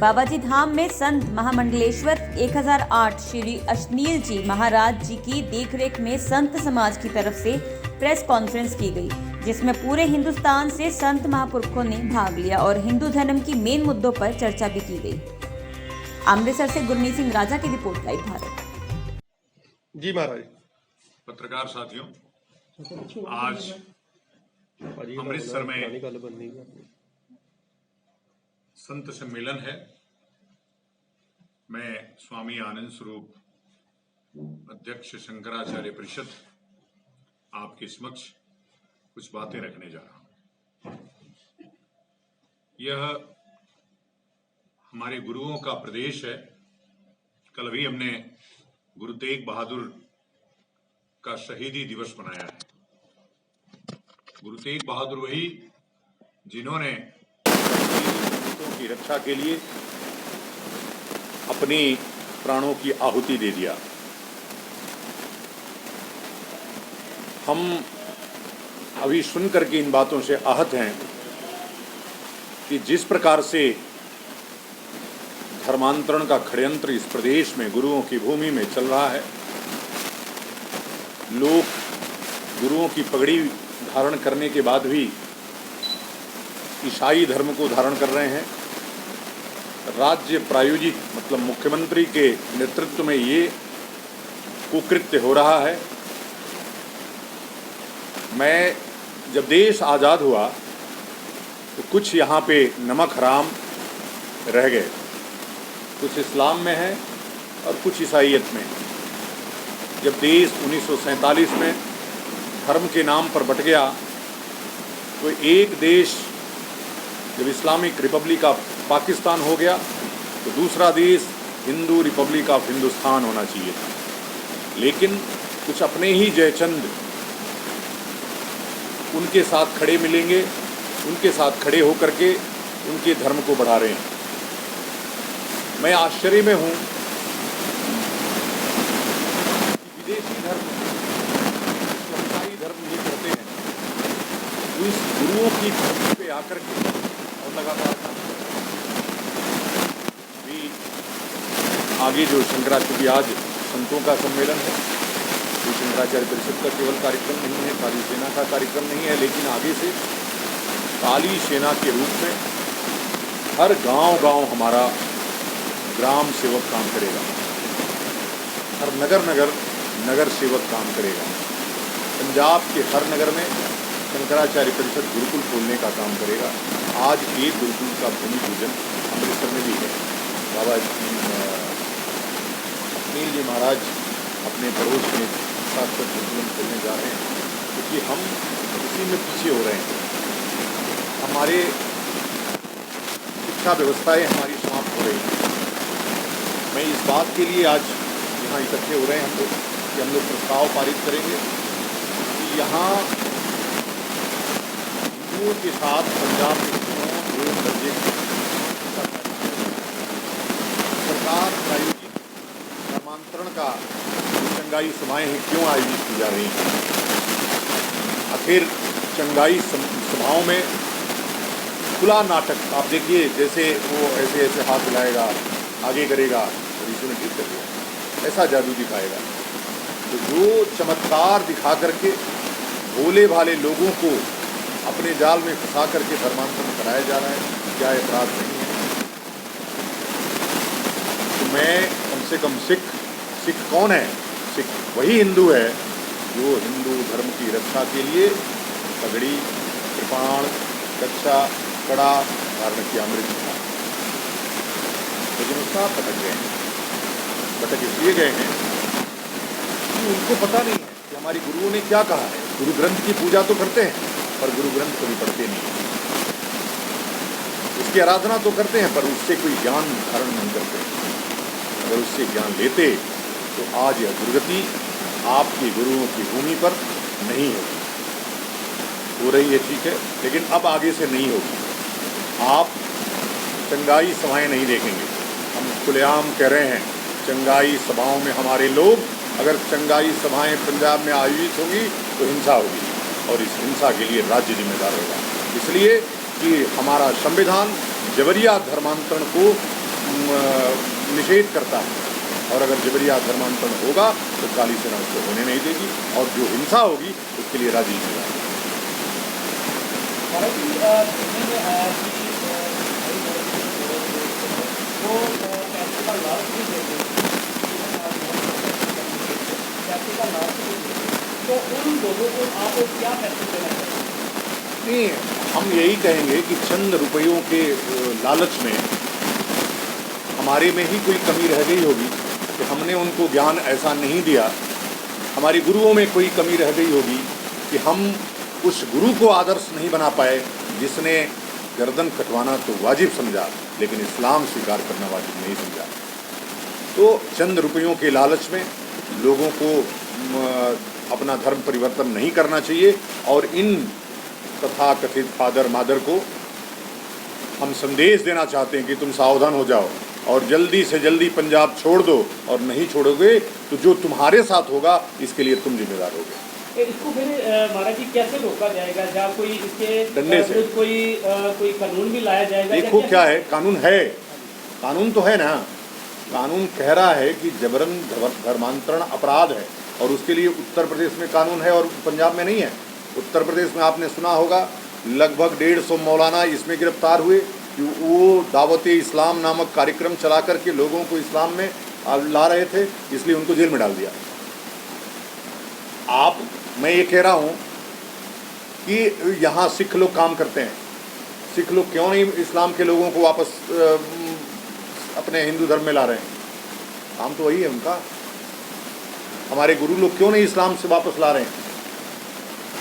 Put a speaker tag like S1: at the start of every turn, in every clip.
S1: बाबाजी धाम में संत महामंडलेश्वर 1008 श्री अशनील जी महाराज जी की देखरेख में संत समाज की तरफ से प्रेस कॉन्फ्रेंस की गई, जिसमें पूरे हिंदुस्तान से संत महापुरुषों ने भाग लिया और हिंदू धर्म की मेन मुद्दों पर चर्चा भी की गई। अमृतसर से गुरमीत सिंह राजा की रिपोर्ट। लाइव भारत।
S2: जी महाराज।
S3: पत्रकार साथियों, आज अमृतसर में संत सम्मेलन है। मैं स्वामी आनंद स्वरूप अध्यक्ष शंकराचार्य परिषद आपके समक्ष कुछ बातें रखने जा रहा हूं। यह हमारे गुरुओं का प्रदेश है। कल भी हमने गुरु तेग बहादुर का शहीदी दिवस मनाया है। गुरु तेग बहादुर वही जिन्होंने की रक्षा के लिए अपनी प्राणों की आहुति दे दिया। हम अभी सुनकर के इन बातों से आहत हैं कि जिस प्रकार से धर्मांतरण का षड्यंत्र इस प्रदेश में गुरुओं की भूमि में चल रहा है। लोग गुरुओं की पगड़ी धारण करने के बाद भी ईसाई धर्म को धारण कर रहे हैं। राज्य प्रायोजित मतलब मुख्यमंत्री के नेतृत्व में ये कुकृत्य हो रहा है। मैं जब देश आज़ाद हुआ तो कुछ यहाँ पे नमक हराम रह गए, कुछ इस्लाम में है और कुछ ईसाईयत में। जब देश 1947 में धर्म के नाम पर बट गया तो एक देश जब इस्लामिक रिपब्लिक ऑफ पाकिस्तान हो गया तो दूसरा देश हिंदू रिपब्लिक ऑफ हिंदुस्तान होना चाहिए था। लेकिन कुछ अपने ही जयचंद उनके साथ खड़े मिलेंगे, उनके साथ खड़े होकर के उनके धर्म को बढ़ा रहे हैं। मैं आश्चर्य में हूँ कि विदेशी धर्म ईसाई धर्म ये करते हैं तो इस गुरुओं की धर्म पे आकर के और लगातार भी आगे जो शंकराचार्य आज संतों का सम्मेलन है, जो शंकराचार्य परिषद का केवल कार्यक्रम नहीं है, काली सेना का कार्यक्रम नहीं है, लेकिन आगे से काली सेना के रूप में हर गांव-गांव हमारा ग्राम सेवक काम करेगा, हर नगर सेवक काम करेगा। पंजाब के हर नगर में शंकराचार्य परिषद गुरुकुल खोलने का काम करेगा। आज एक गुरुकुल का भूमि पूजन अमृतसर में भी है। बाबा अशनील जी महाराज अपने पड़ोस में शाश्वत गुरुकुल खोलने जा रहे हैं, क्योंकि हम इसी में पीछे हो रहे हैं। हमारे शिक्षा व्यवस्थाएं हमारी समाप्त हो रही हैं। मैं इस बात के लिए आज यहाँ इकट्ठे हो रहे हैं हम लोग कि हम लोग प्रस्ताव पारित करेंगे कि यहाँ हिंदुओं के साथ पंजाब में दो दर्जे सरकार प्रायोजित धर्मांतरण का चंगाई सभाएं हैं क्यों आयोजित की जा रही हैं। आखिर चंगाई सभाओं में खुला नाटक आप देखिए, जैसे वो ऐसे ऐसे हाथ हिलाएगा, आगे करेगा और यीशु ने ठीक कर दिया, ऐसा जादू दिखाएगा। तो जो चमत्कार दिखा करके भोले भाले लोगों को अपने जाल में फंसा करके धर्मांतरण कराया जा रहा है, क्या अपराध नहीं है? तो मैं कम से कम सिख कौन है? सिख वही हिंदू है जो हिंदू धर्म की रक्षा के लिए पगड़ी, कृपाण, कच्छा, कड़ा धारण किया अमृत था। लेकिन उसका भटक गए हैं। भटक इसलिए गए हैं कि उनको पता नहीं है कि हमारी गुरुओं ने क्या कहा है। गुरु ग्रंथ की पूजा तो करते हैं पर गुरु ग्रंथ कभी पढ़ते नहीं हैं। उसकी आराधना तो करते हैं पर उससे कोई ज्ञान धारण नहीं करते। अगर उससे ज्ञान लेते तो आज यह दुर्गति आपके गुरुओं की भूमि पर नहीं होगी। हो रही है ठीक है, लेकिन अब आगे से नहीं होगी। आप चंगाई सभाएं नहीं देखेंगे। हम खुलेआम कह रहे हैं, चंगाई सभाओं में हमारे लोग, अगर चंगाई सभाएं पंजाब में आयोजित होंगी तो हिंसा होगी और इस हिंसा के लिए राज्य जिम्मेदार होगा। इसलिए कि हमारा संविधान जबरिया धर्मांतरण को निषेध करता है। और अगर जबरिया धर्मांतरण होगा तो काली सेना उसको होने नहीं देगी, और जो हिंसा होगी उसके लिए राजी नहीं रहेगी।
S2: तो उन लोगों को आप क्या मैसेज देना चाहेंगे?
S3: नहीं, हम यही कहेंगे कि चंद रुपयों के लालच में हमारे में ही कोई कमी रह गई होगी कि हमने उनको ज्ञान ऐसा नहीं दिया, हमारी गुरुओं में कोई कमी रह गई होगी कि हम उस गुरु को आदर्श नहीं बना पाए जिसने गर्दन कटवाना तो वाजिब समझा लेकिन इस्लाम स्वीकार करना वाजिब नहीं समझा। तो चंद रुपयों के लालच में लोगों को अपना धर्म परिवर्तन नहीं करना चाहिए, और इन तथाकथित फादर मादर को हम संदेश देना चाहते हैं कि तुम सावधान हो जाओ और जल्दी से जल्दी पंजाब छोड़ दो, और नहीं छोड़ोगे तो जो तुम्हारे साथ होगा इसके लिए तुम जिम्मेदार होगे।
S2: इसको फिर महाराज जी कैसे रोका जाएगा? क्या कोई इसके
S3: डंडे से
S2: कोई कानून भी लाया जाएगा?
S3: देखो क्या है, कानून है, कानून तो है ना। कानून कह रहा है कि जबरन धर्मांतरण अपराध है, और उसके लिए उत्तर प्रदेश में कानून है और पंजाब में नहीं है। उत्तर प्रदेश में आपने सुना होगा लगभग 150 मौलाना इसमें गिरफ्तार हुए कि वो दावत इस्लाम नामक कार्यक्रम चला करके लोगों को इस्लाम में ला रहे थे, इसलिए उनको जेल में डाल दिया। मैं ये कह रहा हूँ कि यहाँ सिख लोग काम करते हैं, सिख लोग क्यों नहीं इस्लाम के लोगों को वापस अपने हिंदू धर्म में ला रहे हैं? काम तो वही है उनका। हमारे गुरु लोग क्यों नहीं इस्लाम से वापस ला रहे हैं?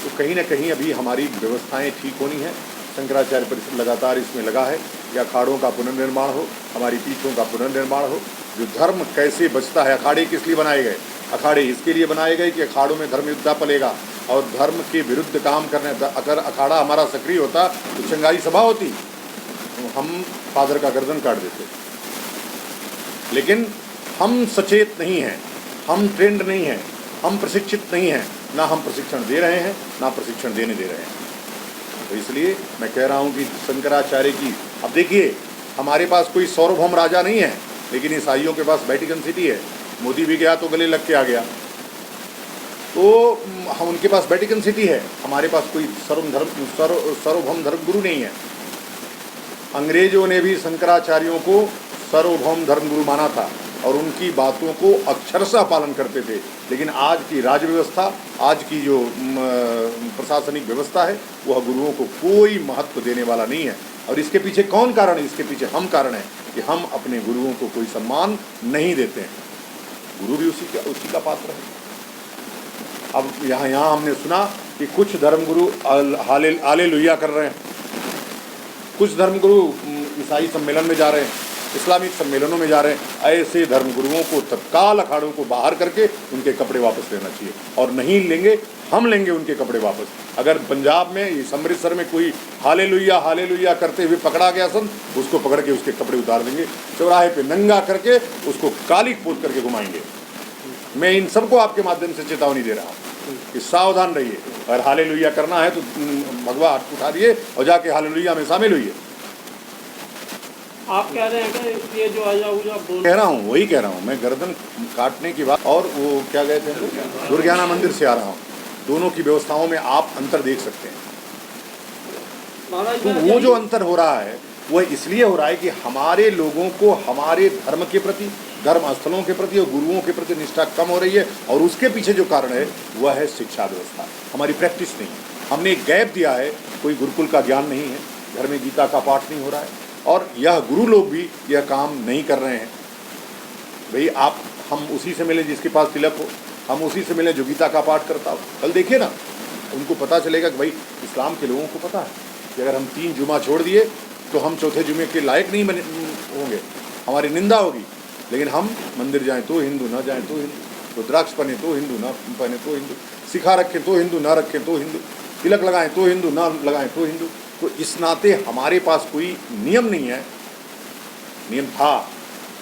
S3: तो कहीं ना कहीं अभी हमारी व्यवस्थाएं ठीक होनी है। शंकराचार्य परिषद लगातार इसमें लगा है कि अखाड़ों का पुनर्निर्माण हो, हमारी पीठों का पुनर्निर्माण हो। जो धर्म कैसे बचता है, अखाड़े किस लिए बनाए गए? अखाड़े इसके लिए बनाए गए कि अखाड़ों में धर्म युद्ध पलेगा, और धर्म के विरुद्ध काम करने, अगर अखाड़ा हमारा सक्रिय होता तो चंगाई सभा होती, तो हम फादर का गर्दन काट देते। लेकिन हम सचेत नहीं हैं, हम ट्रेंड नहीं हैं, हम प्रशिक्षित नहीं हैं, ना हम प्रशिक्षण दे रहे हैं ना प्रशिक्षण देने दे रहे हैं। तो इसलिए मैं कह रहा हूँ कि शंकराचार्य की, अब देखिए हमारे पास कोई सार्वभौम राजा नहीं है, लेकिन ईसाइयों के पास वेटिकन सिटी है। मोदी भी गया तो गले लग के आ गया, तो हम उनके पास वेटिकन सिटी है, हमारे पास कोई सार्वभौम धर्म गुरु नहीं है। अंग्रेजों ने भी शंकराचार्यों को सार्वभौम धर्म गुरु माना था और उनकी बातों को अक्षरशः पालन करते थे, लेकिन आज की राज व्यवस्था, आज की जो प्रशासनिक व्यवस्था है, वह गुरुओं को कोई महत्व देने वाला नहीं है। और इसके पीछे कौन कारण है? इसके पीछे हम कारण हैं कि हम अपने गुरुओं को कोई सम्मान नहीं देते हैं। गुरु भी उसी का पात्र है। अब यहाँ हमने सुना कि कुछ धर्मगुरु हालेलुया कर रहे हैं, कुछ धर्मगुरु ईसाई सम्मेलन में जा रहे हैं, इस्लामिक सम्मेलनों में जा रहे हैं। ऐसे धर्मगुरुओं को तत्काल अखाड़ों को बाहर करके उनके कपड़े वापस लेना चाहिए, और नहीं लेंगे हम लेंगे उनके कपड़े वापस। अगर पंजाब में, इस अमृतसर में कोई हालेलुया करते हुए पकड़ा गया संत, उसको पकड़ के उसके कपड़े उतार देंगे, चौराहे पे नंगा करके उसको काली पोत करके घुमाएंगे। मैं इन सबको आपके माध्यम से चेतावनी दे रहा हूँ कि सावधान रहिए। अगर हालेलुया करना है तो भगवा हाथ उठा दिए और जाके हालेलुया में शामिल हुई।
S2: आप कह रहे हैं कि ये जो आजा
S3: कह रहा हूँ, वही कह रहा हूँ मैं। गर्दन काटने की बात, और वो क्या गए थे, दुर्गाना मंदिर से आ रहा हूँ, दोनों की व्यवस्थाओं में आप अंतर देख सकते हैं। तो वो जो अंतर हो रहा है वह इसलिए हो रहा है कि हमारे लोगों को हमारे धर्म के प्रति, धर्म स्थलों के प्रति और गुरुओं के प्रति निष्ठा कम हो रही है, और उसके पीछे जो कारण है वह है शिक्षा व्यवस्था, हमारी प्रैक्टिस नहीं है। हमने एक गैप दिया है, कोई गुरुकुल का ज्ञान नहीं है, घर में गीता का पाठ नहीं हो रहा है, और यह गुरु लोग भी यह काम नहीं कर रहे हैं। भाई हम उसी से मिले जिसके पास तिलक हो, हम उसी से मिले जो गीता का पाठ करता हो। कल देखिए ना, उनको पता चलेगा कि भाई इस्लाम के लोगों को पता है कि अगर हम 3 जुमा छोड़ दिए तो हम चौथे जुमे के लायक नहीं बने होंगे, हमारी निंदा होगी। लेकिन हम मंदिर जाएं तो हिंदू, ना जाएं तो हिंदू, रुद्राक्ष पहने तो हिंदू, ना पहने तो हिंदू, सिखा रखें तो हिंदू, ना रखें तो हिंदू, तिलक लगाएं तो हिंदू, ना लगाएं तो हिंदू। तो इस नाते हमारे पास कोई नियम नहीं है। नियम था,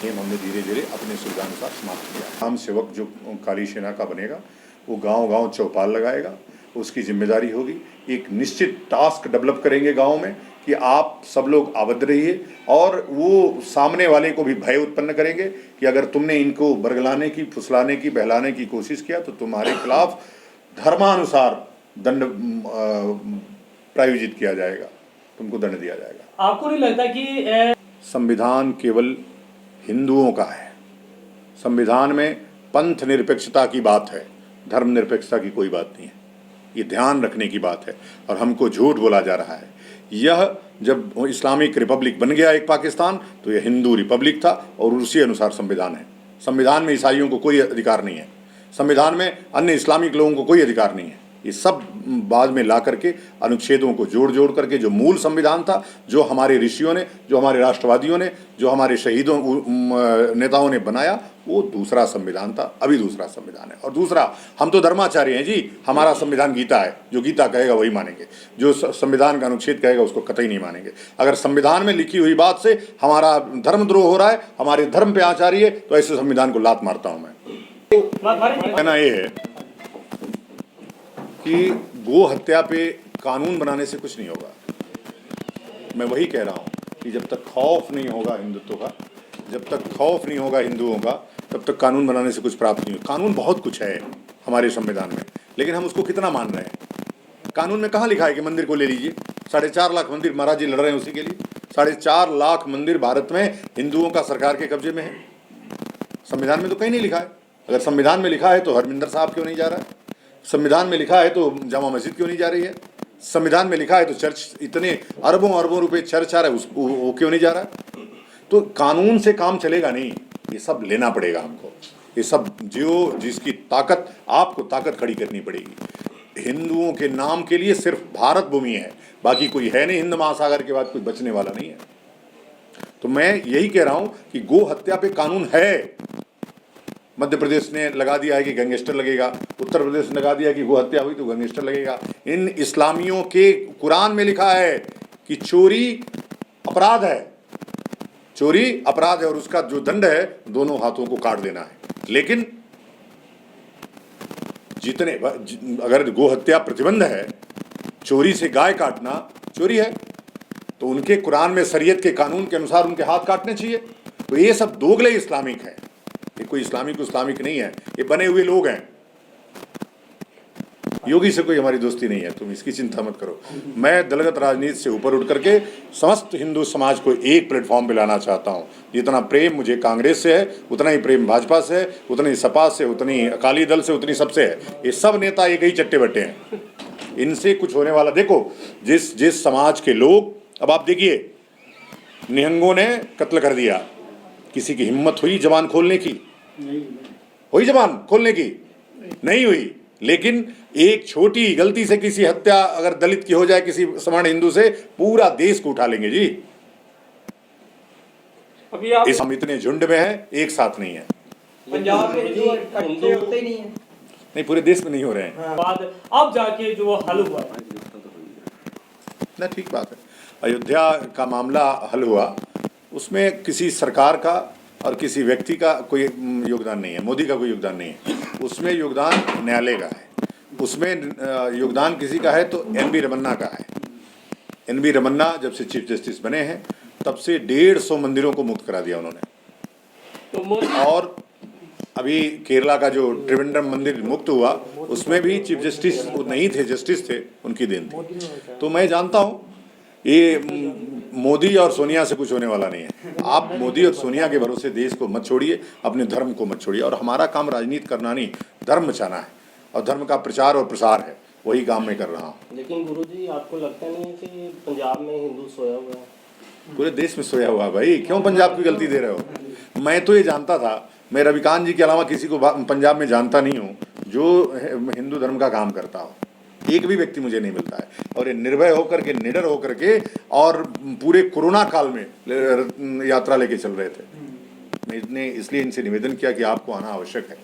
S3: नियम हमने धीरे धीरे अपने सुविधानुसार समाप्त किया। हम सेवक जो काली सेना का बनेगा वो गांव-गांव चौपाल लगाएगा, उसकी जिम्मेदारी होगी। एक निश्चित टास्क डेवलप करेंगे गांव में कि आप सब लोग आबद्ध रहिए और वो सामने वाले को भी भय उत्पन्न करेंगे कि अगर तुमने इनको बरगलाने की, फुसलाने की, बहलाने की कोशिश किया तो तुम्हारे खिलाफ धर्मानुसार दंड प्रायोजित किया जाएगा, तुमको दंड दिया जाएगा।
S2: आपको नहीं लगता कि
S3: संविधान केवल हिंदुओं का है। संविधान में पंथ निरपेक्षता की बात है, धर्म निरपेक्षता की कोई बात नहीं है। ये ध्यान रखने की बात है और हमको झूठ बोला जा रहा है। यह जब इस्लामिक रिपब्लिक बन गया एक पाकिस्तान, तो यह हिंदू रिपब्लिक था और उसी अनुसार संविधान है। संविधान में ईसाइयों को कोई अधिकार नहीं है, संविधान में अन्य इस्लामिक लोगों को कोई अधिकार नहीं है। ये सब बाद में ला करके अनुच्छेदों को जोड़ जोड़ करके जो मूल संविधान था, जो हमारे ऋषियों ने, जो हमारे राष्ट्रवादियों ने, जो हमारे शहीदों नेताओं ने बनाया, वो दूसरा संविधान था। अभी दूसरा संविधान है। और दूसरा, हम तो धर्माचार्य हैं जी, हमारा संविधान गीता है, जो गीता कहेगा वही मानेंगे, जो संविधान का अनुच्छेद कहेगा उसको कतई नहीं मानेंगे। अगर संविधान में लिखी हुई बात से हमारा धर्मद्रोह हो रहा है, हमारे धर्म पे आचार्य, तो ऐसे संविधान को लात मारता हूं मैं। कहना ये है कि गो हत्या पे कानून बनाने से कुछ नहीं होगा। मैं वही कह रहा हूँ कि जब तक खौफ नहीं होगा हिंदुत्व का, जब तक खौफ नहीं होगा हिंदुओं का, तब तक कानून बनाने से कुछ प्राप्त नहीं होगा। कानून बहुत कुछ है हमारे संविधान में, लेकिन हम उसको कितना मान रहे हैं। कानून में कहाँ लिखा है कि मंदिर को ले लीजिए? 4.5 लाख मंदिर महाराज जी लड़ रहे हैं उसी के लिए। 4.5 लाख मंदिर भारत में हिंदुओं का सरकार के कब्जे में है। संविधान में तो कहीं नहीं लिखा है। अगर संविधान में लिखा है तो हरमिंदर साहब क्यों नहीं जा रहा है? संविधान में लिखा है तो जामा मस्जिद क्यों नहीं जा रही है? संविधान में लिखा है तो चर्च, इतने अरबों अरबों रुपए चर्च आ रहा है, वो क्यों नहीं जा रहा है? तो कानून से काम चलेगा नहीं, ये सब लेना पड़ेगा हमको। ये सब जो जिसकी ताकत, आपको ताकत खड़ी करनी पड़ेगी। हिंदुओं के नाम के लिए सिर्फ भारत भूमि है, बाकी कोई है नहीं। हिंद महासागर के बाद कोई बचने वाला नहीं है। तो मैं यही कह रहा हूं कि गो हत्या पे कानून है। मध्य प्रदेश ने लगा दिया है कि गैंगस्टर लगेगा, उत्तर प्रदेश ने लगा दिया है कि गो हत्या हुई तो गैंगस्टर लगेगा। इन इस्लामियों के कुरान में लिखा है कि चोरी अपराध है, चोरी अपराध है और उसका जो दंड है दोनों हाथों को काट देना है। लेकिन जितने, अगर गो हत्या प्रतिबंध है, चोरी से गाय काटना चोरी है, तो उनके कुरान में शरीयत के कानून के अनुसार उनके हाथ काटने चाहिए। तो ये सब दोगले इस्लामिक है, ये कोई इस्लामिक नहीं है, ये बने हुए लोग हैं। योगी से कोई हमारी दोस्ती नहीं है, तुम इसकी चिंता मत करो। मैं दलगत राजनीति से ऊपर उठ करके समस्त हिंदू समाज को एक प्लेटफॉर्म पे लाना चाहता हूँ। जितना प्रेम मुझे कांग्रेस से है, उतना ही प्रेम भाजपा से है, उतना ही सपा से, उतनी अकाली दल से, उतनी सबसे है। ये सब नेता एक ही चट्टे बट्टे हैं, इनसे कुछ होने वाला। देखो जिस समाज के लोग, अब आप देखिए, निहंगों ने कत्ल कर दिया, किसी की हिम्मत हुई जबान खोलने की? हुई जबान खोलने की? नहीं हुई। लेकिन एक छोटी गलती से किसी हत्या अगर दलित की हो जाए किसी सवर्ण हिंदू से, पूरा देश को उठा लेंगे जी।
S2: अभी आप
S3: हम इतने झुंड में हैं, एक साथ नहीं है।
S2: पंजाब में हिंदू इकट्ठे होते ही नहीं है,
S3: नहीं, पूरे देश में नहीं हो रहे हैं।
S2: बाद अब जाके जो हल हुआ है
S3: ना, ठीक बात है। अयोध्या का मामला हल हुआ, उसमें किसी सरकार का और किसी व्यक्ति का कोई योगदान नहीं है, मोदी का कोई योगदान नहीं है। उसमें योगदान न्यायालय का है, उसमें योगदान किसी का है तो एन बी रमन्ना का है। एन बी रमन्ना जब से चीफ जस्टिस बने हैं तब से 150 मंदिरों को मुक्त करा दिया उन्होंने।
S2: तो
S3: और अभी केरला का जो त्रिवेंद्रम मंदिर मुक्त हुआ, उसमें भी चीफ जस्टिस नहीं थे, जस्टिस थे, उनकी देन थी। तो मैं जानता हूँ ये मोदी और सोनिया से कुछ होने वाला नहीं है। आप मोदी और सोनिया के भरोसे देश को मत छोड़िए, अपने धर्म को मत छोड़िए। और हमारा काम राजनीति करना नहीं, धर्म बचाना है और धर्म का प्रचार और प्रसार है, वही काम मैं कर रहा हूँ।
S4: लेकिन गुरुजी, आपको लगता नहीं है कि पंजाब में हिंदू सोया हुआ है?
S3: पूरे देश में सोया हुआ है भाई, क्यों पंजाब की गलती दे रहे हो? मैं तो ये जानता था, मैं रविकांत जी के अलावा किसी को पंजाब में जानता नहीं हूँ जो हिंदू धर्म का काम करता हो। एक भी व्यक्ति मुझे नहीं मिलता है। और ये निर्भय होकर के, निडर होकर के, और पूरे कोरोना काल में यात्रा लेके चल रहे थे। मैं इसलिए इनसे निवेदन किया कि आपको आना आवश्यक है।